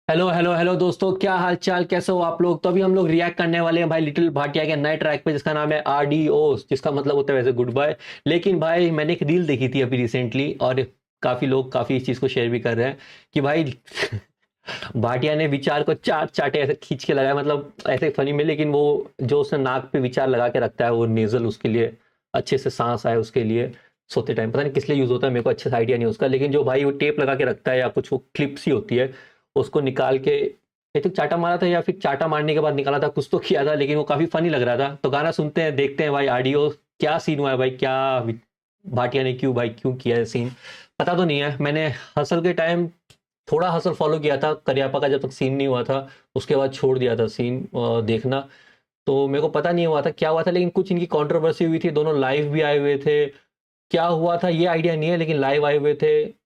Hello hello hello दोस्तों, क्या हाल चाल, कैसे हो आप लोग। तो अभी हम लोग रिएक्ट करने वाले हैं भाई लिटिल भाटिया के नए ट्रैक पे, जिसका नाम है आरडीओस, जिसका मतलब होता है वैसे गुड बाय। लेकिन भाई मैंने एक रील देखी थी अभी रिसेंटली, और काफी लोग काफी इस चीज को शेयर भी कर रहे हैं कि भाई भाटिया ने विचार को चार चाटे ऐसे खींच के लगाया, मतलब ऐसे फनी में। लेकिन वो जो उसने नाक पे विचार लगा के रखता है, वो नेजल उसके लिए अच्छे से सांस आए उसके लिए सोते टाइम, पता नहीं किस लिए यूज होता है, मेरे को अच्छे से आइडिया नहीं है उसका। लेकिन जो भाई वो टेप लगा के रखता है या कुछ वो क्लिप्स ही होती है, उसको निकाल के एक तो चाटा मारा था, या फिर चाटा मारने के बाद निकाला था, कुछ तो किया था। लेकिन वो काफी फनी लग रहा था। तो गाना सुनते हैं, देखते हैं भाई ऑडियो क्या सीन हुआ है भाई, क्या भाटिया ने क्यों भाई क्यों किया है सीन, पता तो नहीं है। मैंने हसल के टाइम थोड़ा हसल फॉलो किया था, करियापा का जब तक सीन नहीं हुआ था, उसके बाद छोड़ दिया था सीन देखना। तो मेरे को पता नहीं हुआ था क्या हुआ था, लेकिन कुछ इनकी कंट्रोवर्सी हुई थी, दोनों लाइव भी आए हुए थे। क्या हुआ था ये आइडिया नहीं है, लेकिन लाइव आए हुए थे।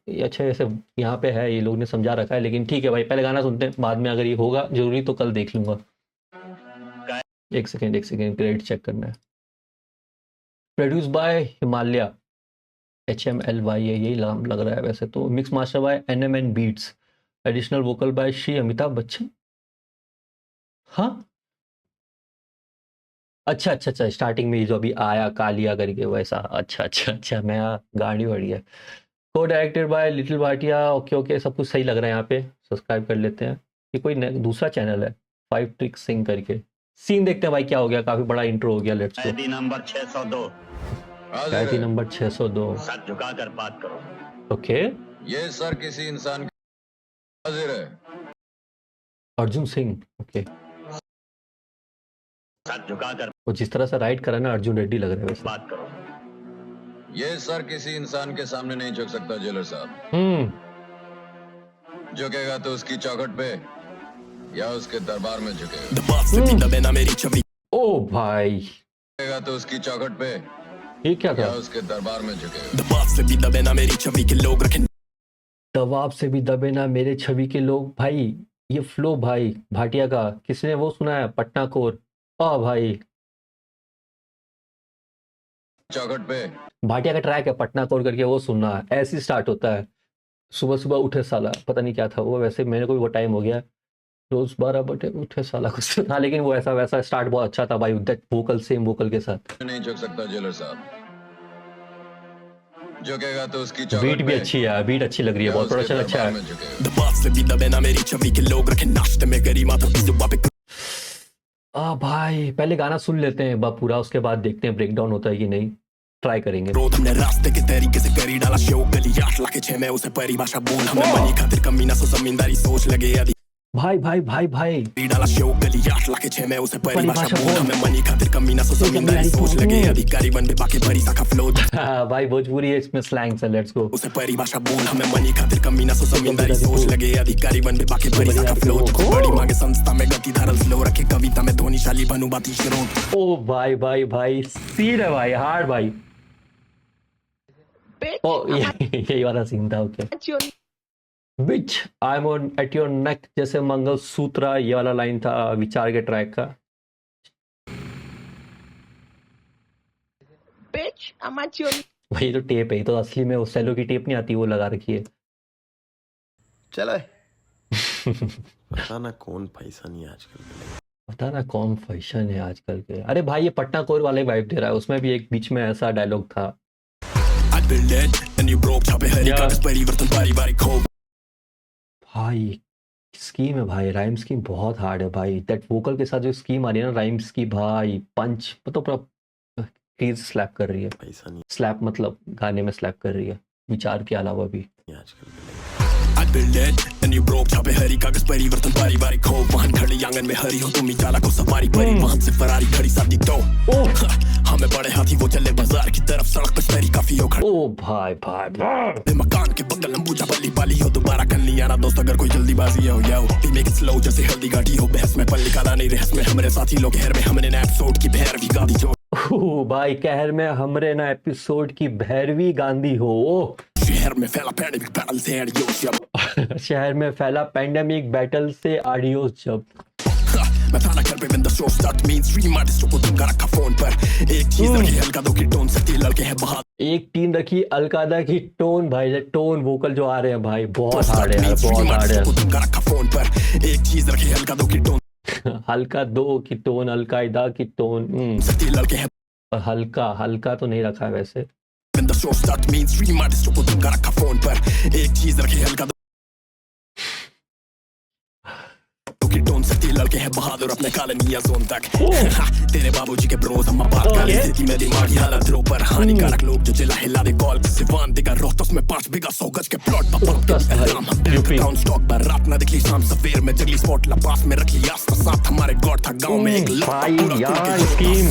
ये अच्छा ऐसे यहाँ पे है, ये लोग ने समझा रखा है। लेकिन ठीक है भाई, पहले गाना सुनते हैं, बाद में अगर ये होगा जरूरी तो कल देख लूंगा। एक सेकेंड क्रेडिट चेक करना है। प्रोड्यूस बाय हिमालय, HMLY, यही नाम लग रहा है वैसे तो। Mix master by NMN beats, additional vocal by Shri Amitabh Bachchan. हाँ, अच्छा, स्टार्टिंग में ये जो अभी आया कालिया करके वैसा, अच्छा, मैं गाड़ी बढ़ी है। को directed by little Bhatia, okay okay, सब कुछ सही लग रहा है यहाँ पे। सब्सक्राइब कर लेते हैं। ये कोई दूसरा चैनल है, 5 ट्रिक सिंग करके। सीन देखते हैं भाई क्या हो गया, काफी बड़ा इंट्रो हो गया, लेट्स गो। कैदी नंबर 602, कैदी नंबर 602, सर झुकाकर बात करो। ओके। ये सर किसी इंसान की हाजिर है। अर्जुन सिंह, ओके। सर झुकाकर वो जिस तरह से राइट करा ना, अर्जुन रेड्डी लग रहा है वैसे। बात करो। ये सर किसी इंसान के सामने नहीं झुक सकता जेलर साहब। झुकेगा तो उसकी चौखट पे या उसके दरबार में झुकेगा। ओ भाई, झुकेगा तो उसकी चौखट पे ये क्या या था। उसके दरबार में झुकेगा। दबाव से भी दबे ना मेरे छवि के लोग। भाई ये फ्लो भाई भाटिया का, किसने वो सुना है, पटना कोर। ओ भाई, चौखट पे भाटिया का ट्रैक है पटना कोर करके, वो सुनना है। ऐसे स्टार्ट होता है, सुबह सुबह उठे साला, पता नहीं क्या था वो, वैसे मेरे को भी वो टाइम हो गया। रोज 12 बजे उठे साला कुछ तो था, लेकिन वो ऐसा वैसा स्टार्ट बहुत अच्छा था भाई, दैट वोकल सेम वोकल के साथ। नहीं झुक सकता जेलर साहब। झुकेगा तो उसकी बीट चौखट भी पे अच्छी है, बीट अच्छी लग रही है, या बहुत उसके प्रोडक्शन अच्छा दरबार है। में झुकेगा। भाई पहले गाना सुन लेते हैं पूरा, उसके बाद देखते हैं ब्रेक डाउन होता है कि नहीं, ट्राई करेंगे। हमने रास्ते के तरीके से करी डाला शो गली 8 लाख 6 में उसे परिभाषा बोल हमें मनी खातिर कमी ना सो जमींदारी सोच लगे आदि भाई डाला शो गली 8 लाख 6 में उसे परिभाषा बोल हमें मनी खातिर कमी ना सो जमींदारी सोच लगे अधिकारी बंदे बाकी बड़ी साखा फ्लो भाई भोजपुरी है, इसमें स्लैंग्स है, लेट्स गो। उसे परिभाषा बोल हमें मनी खातिर कमी ना सो जमींदारी सोच लगे अधिकारी बंदे बाकी बड़ी साखा फ्लो बड़ी मांगे संस्था में गति धारल स्लो रखे कविता में ध्वनिशाली बनु बाती स्रोत। ओ भाई सीन है भाई, हार्ड भाई। ओ यही वाला सीन था, okay. Bitch I am on at your neck जैसे मंगल सूत्र, ये वाला लाइन था विचार के ट्रैक का। भाई तो टेप है, तो असली में वो सेलो की टेप नहीं आती, वो लगा रखी है। चलो पता ना कौन पैसा नहीं आजकल के, पता ना कौन फैशन है आजकल के। अरे भाई ये पटना कोर वाले वाइब दे रहा है, उसमें भी एक बीच में ऐसा डायलॉग था। भाई स्कीम है भाई, राइम स्कीम बहुत हार्ड है भाई। दैट वोकल के साथ जो स्कीम आ रही है ना राइम्स की, भाई पंच तो पूरा क्रीज स्लैप कर रही है। पैसा नहीं स्लैप मतलब गाने में स्लैप कर रही है, विचार के अलावा भी। आजकल के। छापे हरी कागज परिवर्तन पारिवारिक हो वाहन खड़ी आंगन में हरी हो तुम चाला को सवारी परिवहन से फरारी खड़ी साथी तो हमें बड़े हाथी वो चले बाजार की तरफ सड़क पर तेरी काफी हो खड़ी। ओ भाई मकान के बगल अंबुजा बल्ली बाली हो दोबारा कर लिया ना दोस्त अगर कोई जल्दीबाजी हो या हो मेक इट स्लो जैसे हल्दी गाठी हो बहस में पल निकाला नहीं रहस में हमारे साथी लोग हेर में हमने ना एपिसोड की भैरवी गादी जो भाई कहर में हमरे ना एपिसोड की भैरवी गांधी हो। शहर में फैला पैंडेमिक बैटल से एडियोस जब शहर में फैला पैंडेमिक बैटल से ऑडियोस जब मैं था ना घर पे when the show start mainstream artistों को धमका रखा फोन पर एक चीज रखी हल्का दो की टोन सकती लड़के हैं बहादुर एक टीम रखी अलकायदा की टोन भाई, टोन वोकल जो आ रहे हैं भाई बहुत हार्ड है यार, बहुत हार्ड है। धमका रखा फोन पर एक चीज रखी हल्का दो की टोन हल्का दो की टोन, अलकायदा की टोन। सकती लड़के हैं हल्का हल्का तो नहीं रखा है वैसे। when the show start mainstream artistों को धमका रखा फोन पर एक चीज रखी हल्का दो की टोन सकती लड़के हैं बहादुर अपने काले मियां जोन तक तेरे बाबूजी के ब्रोस हम बात कर रहे थे मैं दिमागी हालत रो पर हानिकारक लोग जो जिला हिला दे कॉल सिवान देगा रोहतस में 5 बीघा 100 गज के प्लॉट पर स्टॉक पर रात ना दिखली शाम सवेर में जगली स्पॉट लपास में रख लिया साथ हमारे गॉड था गांव में एक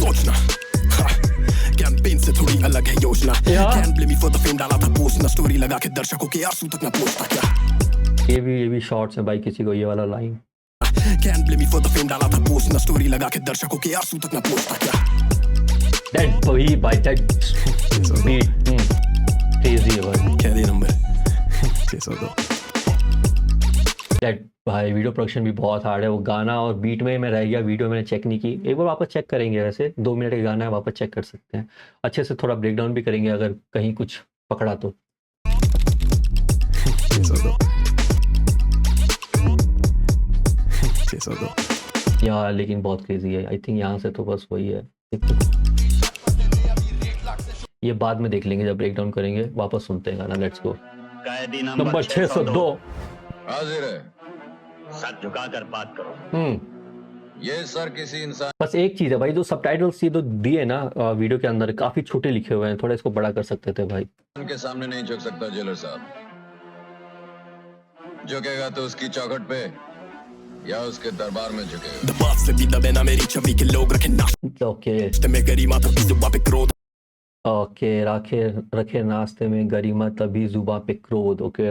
सोचना कैंपेन से थोड़ी अलग है योजना can blame me for the fame डाला था पोस्ट ना स्टोरी लगा के दर्शकों के आंसू तक ना पहुंचता क्या ये भी शॉर्ट्स है भाई, किसी को ये वाला line can blame me for the fame डाला था पोस्ट ना स्टोरी लगा के दर्शकों के आंसू तक ना पहुंचता क्या दैट वही भाई, दैट बीट क्रेजी है भाई। क्या दे नंबर 602 दैट भाई वीडियो प्रोडक्शन भी बहुत हार्ड है। वो गाना और बीट में मैं रह गया, वीडियो मैंने चेक नहीं की, एक बार वापस चेक करेंगे। वैसे 2 मिनट का गाना है, वापस चेक कर सकते हैं अच्छे से, थोड़ा ब्रेक डाउन भी करेंगे अगर कहीं कुछ पकड़ा तो। 602 यार लेकिन बहुत क्रेजी है। आई थिंक यहाँ से तो बस वही है, ये बाद में देख लेंगे जब ब्रेक डाउन करेंगे। वापस सुनते हैं गाना, लेट्स गो। कैदी नंबर 602। हाजिर है। सर झुकाकर बात करो। ये सर किसी इंसान बस एक चीज है भाई, जो सबटाइटल्स ये तो दिए ना वीडियो के अंदर काफी छोटे लिखे हुए हैं, थोड़ा इसको बड़ा कर सकते थे भाई। के सामने नहीं झुक सकता जेलर साहब। झुकेगा तो उसकी चौखट पे या उसके दरबार में झुकेगा। दबाव से भी दबे ना मेरी छवि के लोग रखे नाश्ते ओके में गरिमा तो जुबान पे क्रोध ओके रखे नाश्ते में गरिमा तभी जुबान पे क्रोध। ओके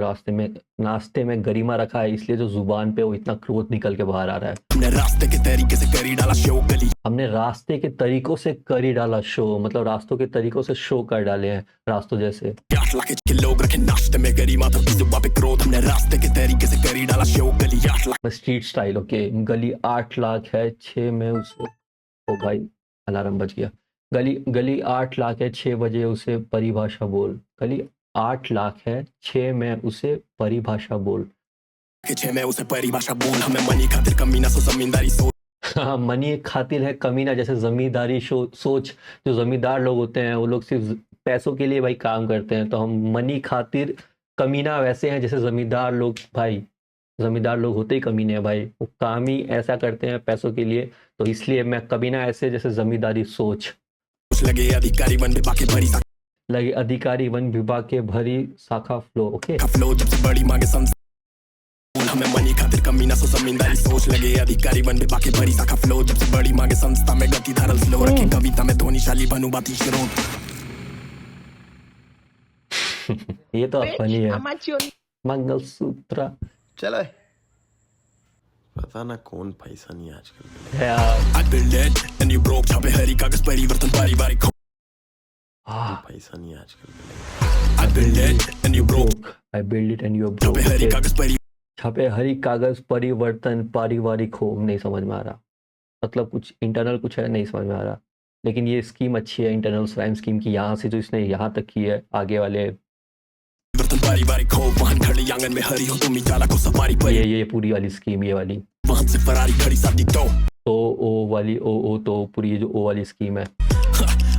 नाश्ते में गरिमा रखा है, इसलिए जो जुबान पे वो इतना क्रोध निकल के बाहर आ रहा है। हमने रास्ते के तरीके से करी डाला शो गली हमने रास्ते के तरीकों से करी डाला शो, मतलब रास्तों के तरीकों से शो कर डाले हैं, रास्तों जैसे। 8 लाख के लोग रखे नाश्ते में गरिमा तो जुबान पे क्रोध हमने रास्ते के तरीके से करी डाला शो गली 8 लाख स्ट्रीट स्टाइल। ओके गली 8 लाख है 6 में उसे, ओ भाई अलार्म बज गया। गली 8 लाख है 6 बजे उसे परिभाषा बोल। गली 8 लाख है 6 में उसे परिभाषा बोल। 6 में उसे परिभाषा बोल हमें मनी खातिर कमीना सो जमींदारी सोच। हाँ मनी खातिर है कमीना, जैसे जमींदारी सोच। जो जमींदार लोग होते हैं वो लोग सिर्फ पैसों के लिए भाई काम करते हैं, तो हम मनी खातिर कमीना वैसे हैं जैसे जमींदार लोग। भाई जमींदार लोग होते ही कमीने हैं भाई, वो काम ही ऐसा करते हैं पैसों के लिए, तो इसलिए मैं कमीना ऐसे जैसे जमींदारी सोच। लगे अधिकारी वन विभाग के भरी लगे अधिकारी वन विभाग के भरी शाखा फ्लो। ओके फ्लो जब से बड़ी मांगे संस्था हमें मनी खातिर कमीना सो जमींदारी सोच। लगे अधिकारी वन विभाग के भरी शाखा फ्लो जब से बड़ी मांगे संस्था में गति धारल स्लो रखे कविता में ध्वनिशाली बनू बाती स्रोत। ये तो फनी है। मंगलसूत्र चलो पता ना कौन पैसा नहीं आजकल। है यार। I build it and you broke छापे हरी कागज परिवर्तन पारिवारिक पैसा नहीं आजकल। I build it and you broke I build it and you छापे हरी कागज छापे हरी कागज परिवर्तन पारिवारिक हो। नहीं समझ में आ रहा, मतलब कुछ इंटरनल कुछ है, नहीं समझ में आ रहा। लेकिन ये स्कीम अच्छी है, इंटरनल राइम स्कीम की, यहाँ से जो इसने यहाँ तक की है आगे वाले पारिवारिक हो वाहन खड़ी आंगन में हरी हो तुम चाला को सवारी पर ये पूरी वाली स्कीम, ये वाली वाहन से फरारी खड़ी साथी तो ओ वाली ओ तो पूरी ये जो ओ वाली स्कीम है।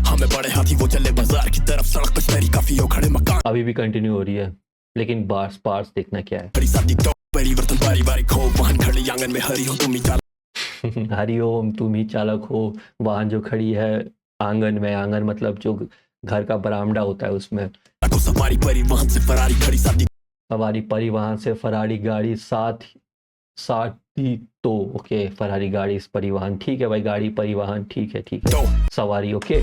हमें बड़े हाथी वो चले बाजार की तरफ सड़क पर शहरी काफी हो खड़े मकान अभी भी कंटिन्यू हो रही है, लेकिन पार्ट्स देखना क्या है। खड़ी साथी तो परिवर्तन पारिवारिक हो वाहन खड़ी आंगन में हरी हो तुम चालक हरिओम तुम ही चालक हो। वाहन जो खड़ी है आंगन में, आंगन मतलब जो घर का बरामदा होता है उसमें। सवारी परिवहन से फरारी खड़ी साथी सवारी परिवहन से फरारी गाड़ी साथी तो ओके फरारी गाड़ी परिवहन ठीक है भाई, गाड़ी परिवहन ठीक है तो सवारी ओके।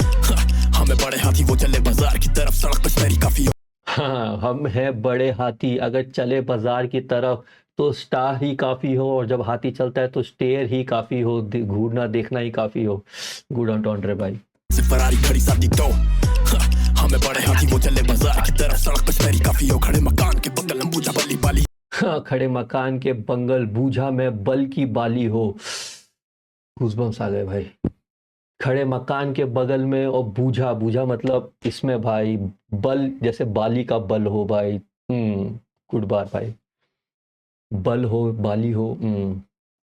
हमें बड़े हाथी वो चले बाजार की तरफ सड़क पर शहरी काफी हो। हाँ हम है बड़े हाथी, अगर चले बाजार की तरफ तो स्टार ही काफी हो, और जब हाथी चलता है तो स्टेयर ही काफी हो, घूरना देखना ही काफी हो। गुड ऑन टॉन्ड्रे भाई। फरारी खड़ी साथी तो हमें बड़े हाथी वो चले बाजार की तरफ सड़क पर शहरी काफी हो खड़े मकान के बगल में बूझा बली बाली। हाँ खड़े मकान के बंगल बूझा में बल की बाली हो। गूज़बम्प्स आ गए भाई। खड़े मकान के बगल में और बूझा बूझा मतलब इसमें भाई बल जैसे बाली का बल हो भाई। गुड बार भाई। बल हो बाली हो।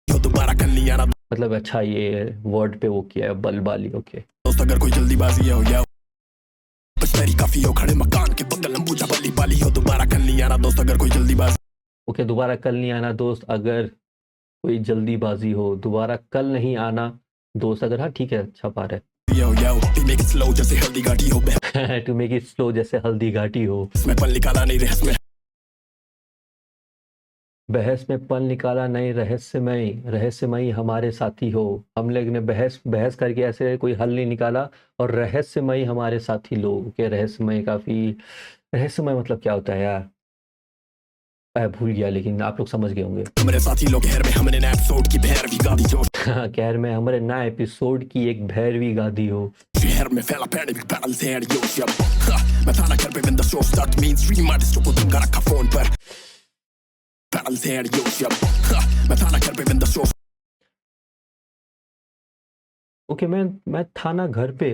यो दोबारा कर लिया ना मतलब अच्छा ये वर्ड पे वो किया है बल बाली। ओके दोस्त अगर कोई जल्दीबाजी हो या बस तेरी काफी हो खड़े मकान के बगल अंबुजा बली बाली हो दोबारा कर लिया ना दोस्त अगर कोई जल्दीबाजी ओके दोबारा कल नहीं आना दोस्त अगर कोई जल्दीबाजी हो। दोबारा कल नहीं आना दोस्त अगर। हाँ ठीक है अच्छा पार है। हो या टी मेक इट स्लो जैसे हल्दी घाटी हो टू मेक इट स्लो जैसे हल्दी घाटी हो। इसमें पल निकाला नहीं रहस्य में बहस में पल निकाला नहीं रहस्यमयी हमारे साथी हो। हम लोग ने बहस बहस करके ऐसे कोई हल नहीं निकाला और रहस्यमयी हमारे साथी लोग के रहस्यमय काफ़ी। रहस्यमय मतलब क्या होता है यार मैं भूल गया लेकिन आप लोग समझ गए होंगे। हमारे साथी लोग हेर में हमने नया एपिसोड की भैरवी गादी जो कहर में हमारे नए एपिसोड की एक भैरवी गादी हो। शहर में फैला पैनिक बैटल से एड यो शब मैं था ना घर पे when the show start mainstream artist को धमका रखा फोन पर बैटल से एड यो शब मैं था ना घर पे when the show ओके मैं था ना घर पे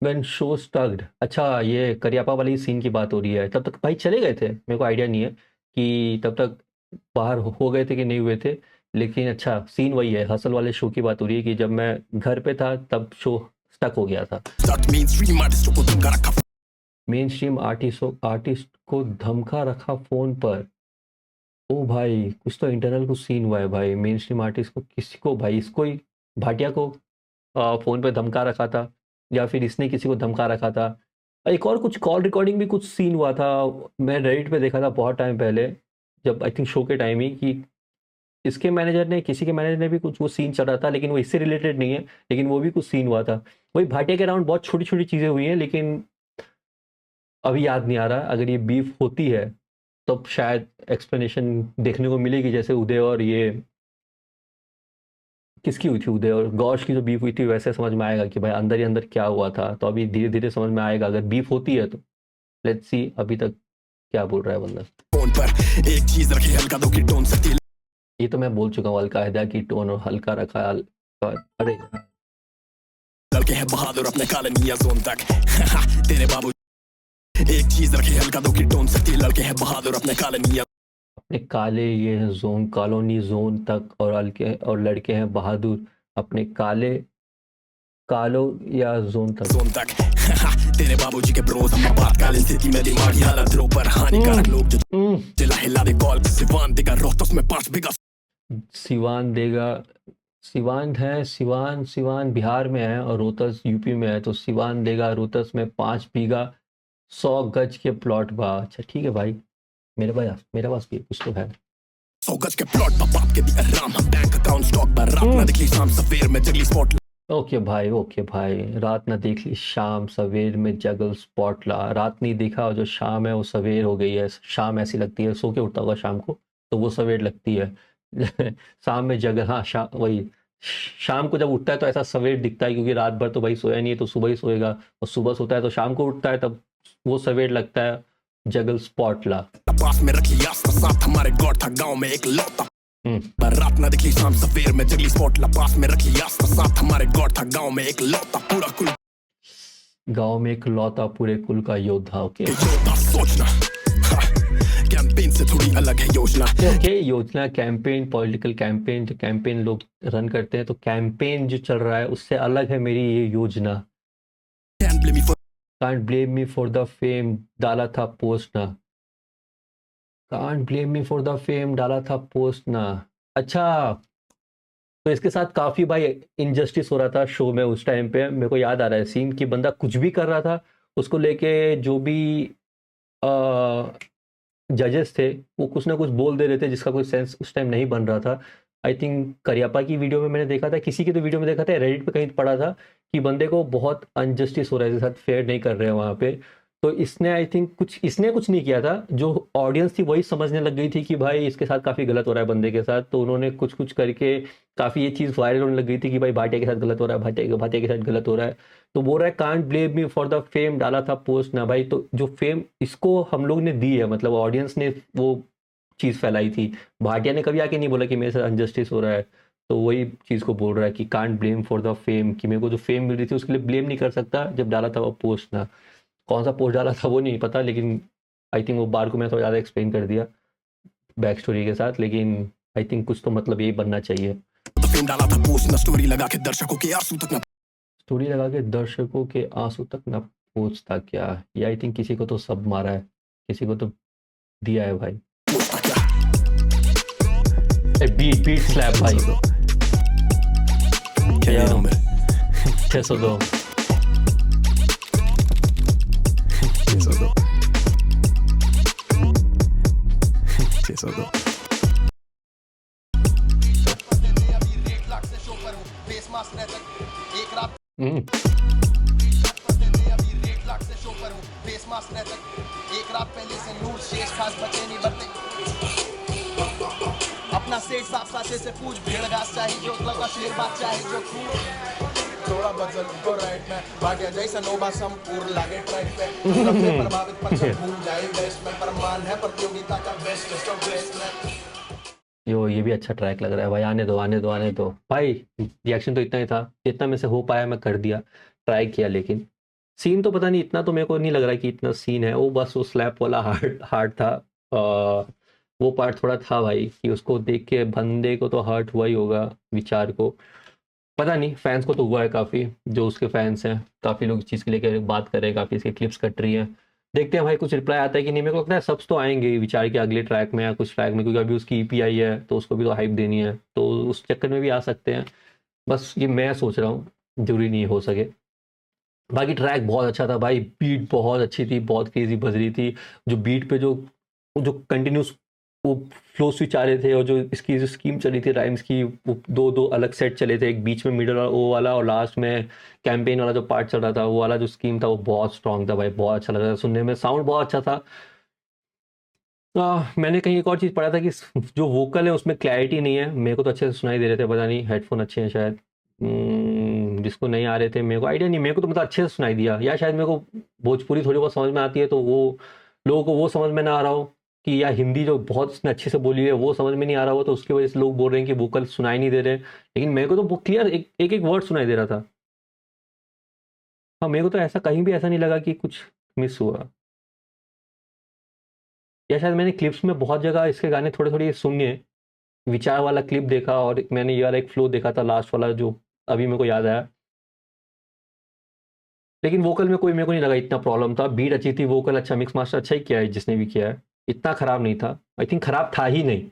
व्हेन शो स्टार्टेड। अच्छा ये करियापा वाली सीन की बात हो रही है। तब तक भाई चले गए थे मेरे को आइडिया नहीं है कि तब तक बाहर हो गए थे कि नहीं हुए थे। लेकिन अच्छा सीन वही है हसल वाले शो की बात हो रही है कि जब मैं घर पे था तब शो स्टक हो गया था। start mainstream artist को धमका रखा मेन स्ट्रीम आर्टिस्ट को धमका रखा फ़ोन पर। ओ भाई कुछ तो इंटरनल कुछ सीन हुआ है भाई। मेन स्ट्रीम आर्टिस्ट को किसी को भाई इसको ही भाटिया को फ़ोन पे धमका रखा था या फिर इसने किसी को धमका रखा था। एक और कुछ कॉल रिकॉर्डिंग भी कुछ सीन हुआ था। मैं रेडिट पे देखा था बहुत टाइम पहले जब आई थिंक शो के टाइम ही कि इसके मैनेजर ने किसी के मैनेजर ने भी कुछ वो सीन चल रहा था लेकिन वो इससे रिलेटेड नहीं है लेकिन वो भी कुछ सीन हुआ था। वही भाटिया के अराउंड बहुत छोटी छोटी चीज़ें हुई हैं लेकिन अभी याद नहीं आ रहा। अगर ये बीफ होती है तब शायद एक्सप्लेनेशन देखने को मिलेगी जैसे उदय और ये किसकी हुई थी उदय और गौश की जो बीफ हुई थी वैसे समझ में आएगा कि भाई अंदर ही अंदर क्या हुआ था। तो अभी धीरे धीरे समझ में आएगा अगर बीफ होती है तो। लेट्स सी अभी तक क्या बोल रहा है बंदा। फोन पर एक चीज रखी हल्का दो की टोन सकती ये तो मैं बोल चुका हूँ अलकायदा की टोन और हल्का रखा अरे लड़के हैं बहादुर अपने काले निया जोन तक तेरे बाबू एक चीज रखी हल्का दो की टोन सकती लड़के हैं बहादुर अपने काले निया अपने काले ये जोन कॉलोनी जोन तक और हल्के और लड़के हैं बहादुर अपने काले कालो या जोन तक तेरे बाबूजी के ब्रोस हम आपातकालीन स्थिति में दिमागी हालत रो पर हानिकारक लोग जो जिला हिला दे कॉल सिवान देगा रोहतस में 5 बीघा सिवान देगा सिवान बिहार में है और रोहतस यूपी में है। तो सिवान देगा रोहतस में 5 बीघा 100 गज के प्लॉट बा। अच्छा ठीक है भाई मेरे पास भी कुछ तो है। 100 गज के प्लॉट बाप के दिया राम हम बैंक अकाउंट स्टॉक पर रात ना दिखली शाम सवेर में जगली स्पॉट ओके भाई रात ना देख ली शाम सवेर में जगल स्पॉट ला। रात नहीं देखा और जो शाम है वो सवेर हो गई है। शाम ऐसी लगती है सो के उठता होगा शाम को तो वो सवेर लगती है। शाम में जगल हाँ वही शाम को जब उठता है तो ऐसा सवेर दिखता है क्योंकि रात भर तो भाई सोया नहीं है तो सुबह ही सोएगा और सुबह सोता है तो शाम को उठता है तब वो सवेर लगता है। जगल स्पॉट ला पास में रखी आस्था साथ हमारे गॉड था गांव में एक लौता पर रात ना दिखली शाम सवेर में जगली स्पॉट ला पास में रखी आस्था साथ हमारे गॉड था गांव में एक लौता पूरा कुल गांव में एक लौता पूरे कुल का योद्धा। ओके योद्धा सोचना कैंपेन से थोड़ी अलग है योजना ओके योजना कैंपेन पॉलिटिकल कैंपेन जो कैंपेन लोग रन करते हैं तो कैंपेन जो चल रहा है उससे अलग है मेरी ये योजना। Can't blame me for the fame डाला था पोस्ट ना। Can't blame me for the fame डाला था पोस्ट ना। अच्छा तो इसके साथ काफ़ी भाई इनजस्टिस हो रहा था शो में उस टाइम पे। मेरे को याद आ रहा है सीन कि बंदा कुछ भी कर रहा था उसको लेके जो भी जजेस थे वो कुछ ना कुछ बोल दे रहे थे जिसका कोई सेंस उस टाइम नहीं बन रहा था। आई थिंक करियापा की वीडियो में मैंने देखा था किसी की तो वीडियो में देखा था रेडिट पे कहीं पढ़ा था कि बंदे को बहुत अनजस्टिस हो रहा है इसके साथ फेयर नहीं कर रहे हैं वहाँ पे। तो इसने आई थिंक इसने कुछ नहीं किया था जो ऑडियंस थी वही समझने लग गई थी कि भाई इसके साथ काफ़ी गलत हो रहा है बंदे के साथ। तो उन्होंने कुछ करके काफ़ी ये चीज़ वायरल होने लग गई थी कि भाई भाटिया के साथ गलत हो रहा है भाटिया के साथ गलत हो रहा है। तो बोल रहा है can't blame me for the fame डाला था पोस्ट ना। भाई तो जो फेम इसको हम लोग ने दी है मतलब ऑडियंस ने वो चीज़ फैलाई थी। भाटिया ने कभी आके नहीं बोला कि मेरे साथ अनजस्टिस हो रहा है। तो वही चीज़ को बोल रहा है कि can't blame for the fame, कि मेरे को जो फेम मिल रही थी उसके लिए ब्लेम नहीं कर सकता जब डाला था वो पोस्ट ना। कौन सा पोस्ट डाला था वो नहीं पता, लेकिन आई थिंक वो बार को मैं थोड़ा ज़्यादा एक्सप्लेन कर दिया बैक स्टोरी के साथ, लेकिन आई थिंक कुछ तो मतलब यही बनना चाहिए। फेम डाला था पोस्ट ना, स्टोरी लगा के दर्शकों के आंसू तक ना, स्टोरी लगा के दर्शकों के आंसू तक ना पहुंचता क्या, ये आई थिंक किसी को तो सब मारा है, किसी को तो दिया है भाई। पहुंचता क्या बीट स्लैप भाई। क्या ये नंबर 602 602 हम्म, एक रात पहले से नूर शेष खास बचे नहीं बरते अपना सेठ साफ साथे से पूछ भीड़ घास चाहिए जो लगा शेर बात चाहिए जो थोड़ा बदल को राइट में भाग्य जैसा नोबा संपूर्ण लागे ट्रैक पे सबसे प्रभावित पर भूल जाए बेस्ट में परमान है प्रतियोगिता का बेस्ट ऑफ बेस्ट में। यो ये भी अच्छा ट्रैक लग रहा है भाई, आने दो आने दो आने दो भाई। रिएक्शन तो इतना ही था, जितना में से हो पाया मैं कर दिया, ट्राई किया, लेकिन सीन तो पता नहीं, इतना तो मेरे को नहीं लग रहा कि इतना सीन है। वो बस वो स्लैप वाला हार्ट था, वो पार्ट थोड़ा था भाई कि उसको देख के बंदे को तो हर्ट हुआ ही होगा, विचार को पता नहीं, फैंस को तो हुआ है काफ़ी, जो उसके फैंस हैं काफ़ी लोग इस चीज़ के लेकर बात कर रहे हैं, काफ़ी इसकी क्लिप्स कट रही हैं। देखते हैं भाई कुछ रिप्लाई आता है कि नहीं। मेरे को लगता है सब्स तो आएंगे विचार के अगले ट्रैक में या कुछ ट्रैक में, क्योंकि अभी उसकी ईपी आई है तो उसको भी तो हाइप देनी है, तो उस चक्कर में भी आ सकते हैं। बस ये मैं सोच रहा हूँ, जरूरी नहीं हो सके। बाकी ट्रैक बहुत अच्छा था भाई, बीट बहुत अच्छी थी, बहुत क्रेजी बज रही थी। जो बीट पे जो कंटिन्यूस वो फ्लो स्विच आ रहे थे, और जो इसकी जो स्कीम चली थी राइम्स की, वो दो अलग सेट चले थे, एक बीच में मिडल वो वाला और लास्ट में कैंपेन वाला जो पार्ट चल रहा था, वो वाला जो स्कीम था वो बहुत स्ट्रांग था भाई, बहुत अच्छा लग रहा था सुनने में, साउंड बहुत अच्छा था। मैंने कहीं एक और चीज़ पढ़ा था कि जो वोकल है उसमें क्लैरिटी नहीं है, मेरे को तो अच्छे से सुनाई दे रहे थे, पता नहीं हेडफोन अच्छे हैं शायद, जिसको नहीं आ रहे थे मेरे को आइडिया नहीं, मेरे को तो मतलब अच्छे से सुनाई दिया, या शायद मेरे को भोजपुरी थोड़ी बहुत समझ में आती है तो वो लोगों को वो समझ में ना आ रहा हो, कि या हिंदी जो बहुत इसने अच्छे से बोली है वो समझ में नहीं आ रहा हो, तो उसकी वजह से लोग बोल रहे हैं कि वोकल सुनाई नहीं दे रहे, लेकिन मेरे को तो क्लियर एक वर्ड सुनाई दे रहा था। हाँ, मेरे को तो ऐसा कहीं भी ऐसा नहीं लगा कि कुछ मिस हुआ, या शायद मैंने क्लिप्स में बहुत जगह इसके गाने थोड़े थोड़े सुने, विचार वाला क्लिप देखा और मैंने यार एक फ्लो देखा था लास्ट वाला जो अभी मेरे को याद आया, लेकिन वोकल में कोई मेरे को नहीं लगा इतना प्रॉब्लम था। बीट अच्छी थी, वोकल अच्छा, मिक्स मास्टर अच्छा ही किया है जिसने भी किया है, इतना खराब नहीं था, आई थिंक खराब था ही नहीं।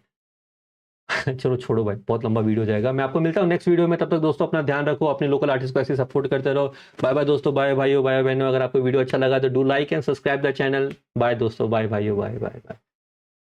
चलो छोड़ो भाई, बहुत लंबा वीडियो हो जाएगा, मैं आपको मिलता हूँ नेक्स्ट वीडियो में, तब तक दोस्तों अपना ध्यान रखो, अपने लोकल आर्टिस्ट को ऐसे सपोर्ट करते रहो। बाय बाय दोस्तों, बाय भाइयों, बाय बहनों। अगर आपको वीडियो अच्छा लगा तो do like and subscribe the channel. Bye दोस्तों, बाय भाइयों, बाय बाय बाय।